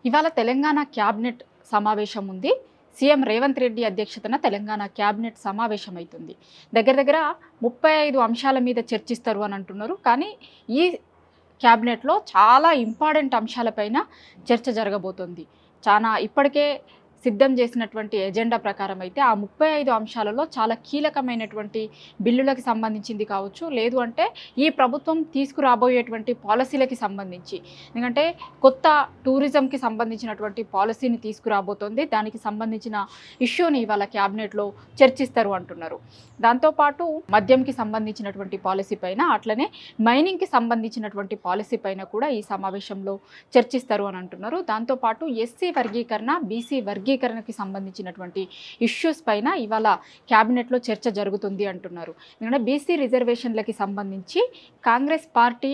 ఇవాళ తెలంగాణ క్యాబినెట్ సమావేశం ఉంది. సీఎం రేవంత్ రెడ్డి అధ్యక్షతన తెలంగాణ క్యాబినెట్ సమావేశం అవుతుంది. దగ్గర దగ్గర 35 అంశాల మీద చర్చిస్తారు అని అంటున్నారు. కానీ ఈ క్యాబినెట్లో చాలా ఇంపార్టెంట్ అంశాలపైన చర్చ జరగబోతోంది. ఇప్పటికే సిద్ధం చేసినటువంటి ఎజెండా ప్రకారం అయితే ఆ 35 అంశాలలో చాలా కీలకమైనటువంటి బిల్లులకు సంబంధించింది కావచ్చు, లేదు అంటే ఈ ప్రభుత్వం తీసుకురాబోయేటువంటి పాలసీలకి సంబంధించి, ఎందుకంటే కొత్త టూరిజంకి సంబంధించినటువంటి పాలసీని తీసుకురాబోతోంది. దానికి సంబంధించిన ఇష్యూని ఇవాళ క్యాబినెట్లో చర్చిస్తారు అంటున్నారు. దాంతోపాటు మద్యంకి సంబంధించినటువంటి పాలసీ పైన, అట్లనే మైనింగ్కి సంబంధించినటువంటి పాలసీ పైన కూడా ఈ సమావేశంలో చర్చిస్తారు అని అంటున్నారు. దాంతోపాటు ఎస్సీ వర్గీకరణ, బీసీ వర్గీకరణకి సంబంధించినటువంటి ఇష్యూస్ పైన ఇవాళ క్యాబినెట్లో చర్చ జరుగుతుంది అంటున్నారు. ఎందుకంటే బీసీ రిజర్వేషన్లకి సంబంధించి కాంగ్రెస్ పార్టీ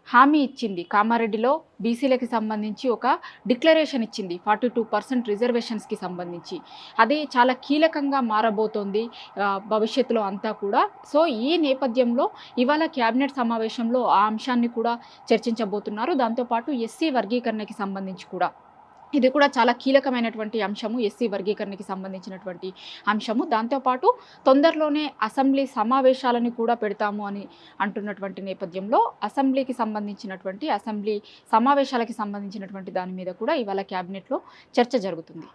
హామీ ఇచ్చింది. కామారెడ్డిలో బీసీలకి సంబంధించి ఒక డిక్లరేషన్ ఇచ్చింది 42% రిజర్వేషన్స్కి సంబంధించి. అది చాలా కీలకంగా మారబోతోంది భవిష్యత్తులో అంతా కూడా. సో ఈ నేపథ్యంలో ఇవాళ క్యాబినెట్ సమావేశంలో ఆ అంశాన్ని కూడా చర్చించబోతున్నారు. దాంతోపాటు ఎస్సీ వర్గీకరణకి సంబంధించి కూడా ఇది కూడా చాలా కీలకమైనటువంటి అంశము, ఎస్సీ వర్గీకరణకి సంబంధించినటువంటి అంశము. దాంతోపాటు తొందరలోనే అసెంబ్లీ సమావేశాలను కూడా పెడతాము అని అంటున్నటువంటి నేపథ్యంలో అసెంబ్లీ సమావేశాలకి సంబంధించినటువంటి దాని మీద కూడా ఇవాళ క్యాబినెట్లో చర్చ జరుగుతుంది.